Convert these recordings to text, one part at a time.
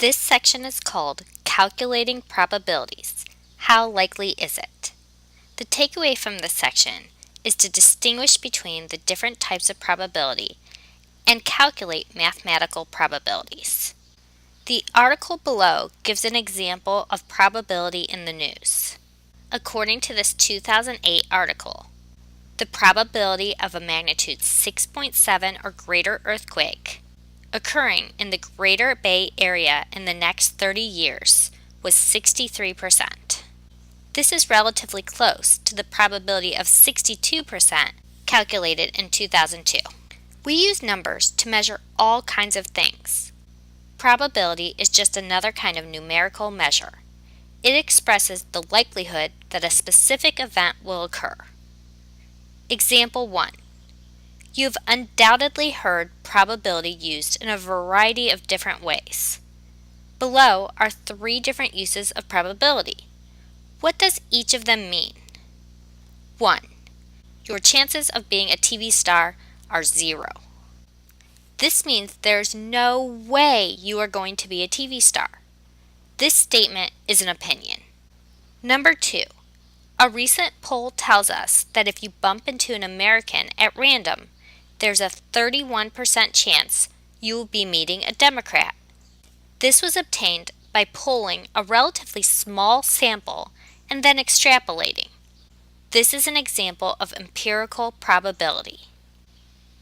This section is called Calculating Probabilities. How likely is it? The takeaway from this section is to distinguish between the different types of probability and calculate mathematical probabilities. The article below gives an example of probability in the news. According to this 2008 article, the probability of a magnitude 6.7 or greater earthquake occurring in the Greater Bay Area in the next 30 years was 63%. This is relatively close to the probability of 62% calculated in 2002. We use numbers to measure all kinds of things. Probability is just another kind of numerical measure. It expresses the likelihood that a specific event will occur. Example 1. You've undoubtedly heard probability used in a variety of different ways. Below are 3 different uses of probability. What does each of them mean? 1. Your chances of being a TV star are 0. This means there's no way you are going to be a TV star. This statement is an opinion. Number 2. A recent poll tells us that if you bump into an American at random, there's a 31% chance you will be meeting a Democrat. This was obtained by polling a relatively small sample and then extrapolating. This is an example of empirical probability.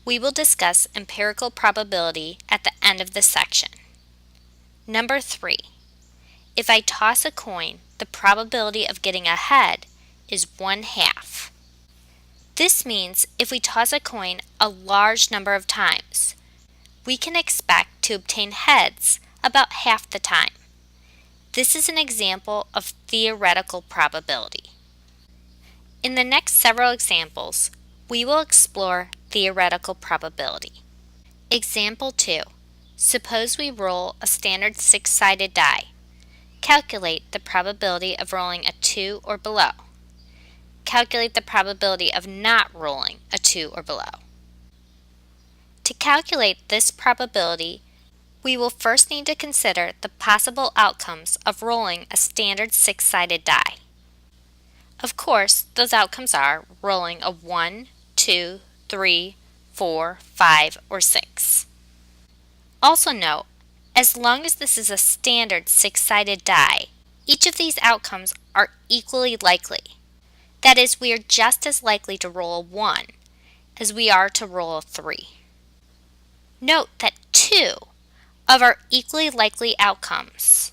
We will discuss empirical probability at the end of this section. Number 3. If I toss a coin, the probability of getting a head is 1/2. This means if we toss a coin a large number of times, we can expect to obtain heads about half the time. This is an example of theoretical probability. In the next several examples, we will explore theoretical probability. Example 2. Suppose we roll a standard 6-sided die. Calculate the probability of rolling a 2 or below. Calculate the probability of not rolling a 2 or below. To calculate this probability, we will first need to consider the possible outcomes of rolling a standard 6-sided die. Of course, those outcomes are rolling a 1, 2, 3, 4, 5, or 6. Also note, as long as this is a standard 6-sided die, each of these outcomes are equally likely. That is, we are just as likely to roll a 1 as we are to roll a 3. Note that 2 of our equally likely outcomes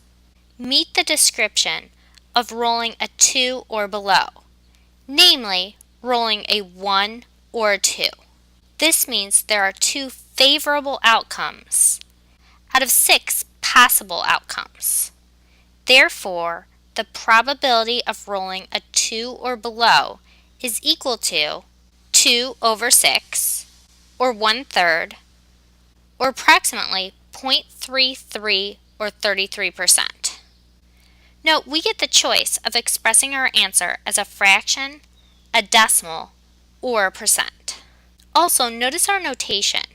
meet the description of rolling a 2 or below, namely rolling a 1 or a 2. This means there are 2 favorable outcomes out of 6 possible outcomes. Therefore, the probability of rolling a 2 or below is equal to 2/6, or 1/3, or approximately 0.33 or 33%. Note, we get the choice of expressing our answer as a fraction, a decimal, or a percent. Also, notice our notation.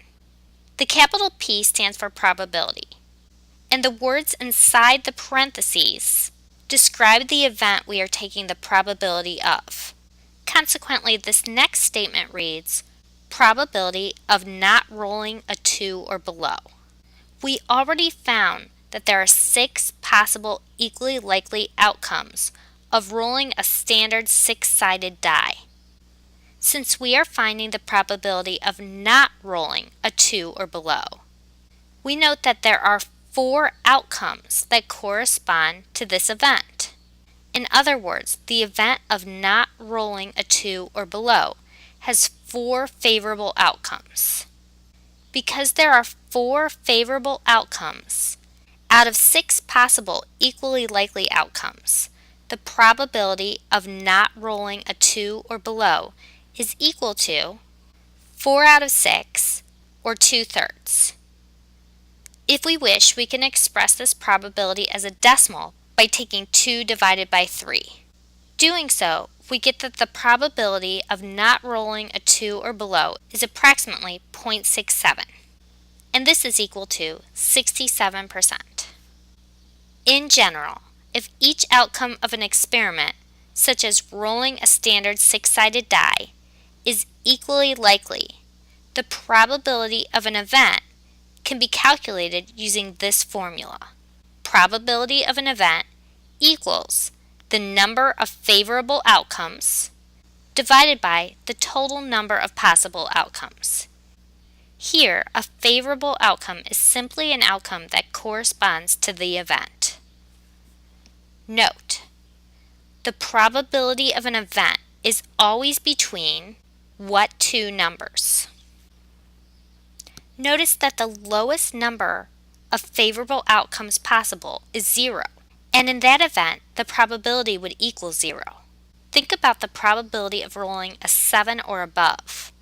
The capital P stands for probability, and the words inside the parentheses describe the event we are taking the probability of. Consequently, this next statement reads, probability of not rolling a 2 or below. We already found that there are 6 possible equally likely outcomes of rolling a standard 6-sided die. Since we are finding the probability of not rolling a 2 or below, we note that there are 4 outcomes that correspond to this event. In other words, the event of not rolling a 2 or below has 4 favorable outcomes. Because there are 4 favorable outcomes out of 6 possible equally likely outcomes, the probability of not rolling a 2 or below is equal to 4 out of 6, or 2/3. If we wish, we can express this probability as a decimal by taking 2 divided by 3. Doing so, we get that the probability of not rolling a 2 or below is approximately 0.67, and this is equal to 67%. In general, if each outcome of an experiment, such as rolling a standard six-sided die, is equally likely, the probability of an event can be calculated using this formula. Probability of an event equals the number of favorable outcomes divided by the total number of possible outcomes. Here, a favorable outcome is simply an outcome that corresponds to the event. Note, the probability of an event is always between what two numbers? Notice that the lowest number of favorable outcomes possible is 0, and in that event, the probability would equal 0. Think about the probability of rolling a 7 or above.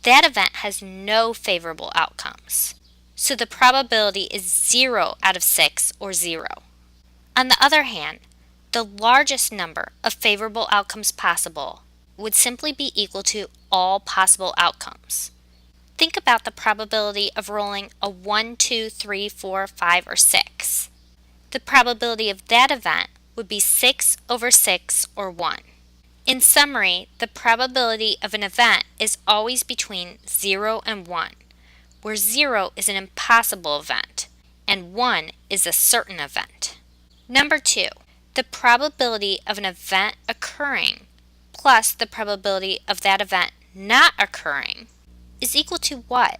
That event has no favorable outcomes, so the probability is 0 out of 6 or 0. On the other hand, the largest number of favorable outcomes possible would simply be equal to all possible outcomes. Think about the probability of rolling a 1, 2, 3, 4, 5, or 6. The probability of that event would be 6 over 6 or 1. In summary, the probability of an event is always between 0 and 1, where 0 is an impossible event and 1 is a certain event. Number 2, the probability of an event occurring plus the probability of that event not occurring is equal to what?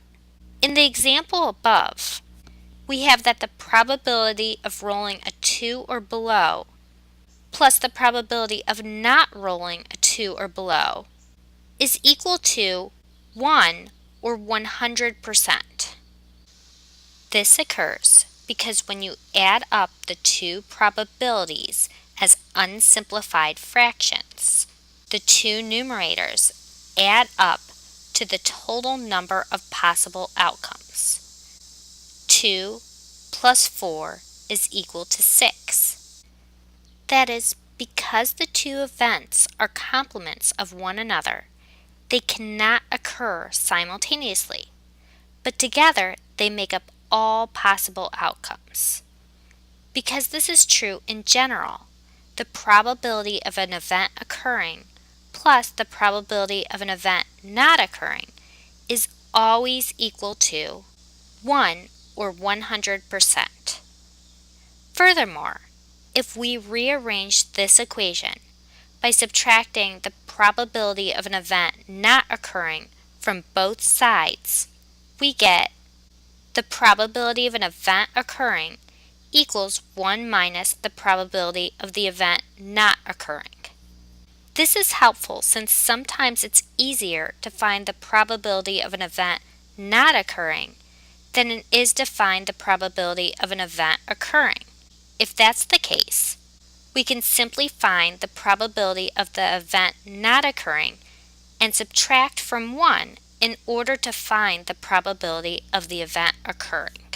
In the example above, we have that the probability of rolling a 2 or below plus the probability of not rolling a 2 or below is equal to 1 or 100%. This occurs because when you add up the two probabilities as unsimplified fractions, the two numerators add up to the total number of possible outcomes. 2 plus 4 is equal to 6. That is, because the two events are complements of one another, they cannot occur simultaneously, but together they make up all possible outcomes. Because this is true in general, the probability of an event occurring plus the probability of an event not occurring is always equal to 1 or 100%. Furthermore, if we rearrange this equation by subtracting the probability of an event not occurring from both sides, we get the probability of an event occurring equals 1 minus the probability of the event not occurring. This is helpful since sometimes it's easier to find the probability of an event not occurring than it is to find the probability of an event occurring. If that's the case, we can simply find the probability of the event not occurring and subtract from 1 in order to find the probability of the event occurring.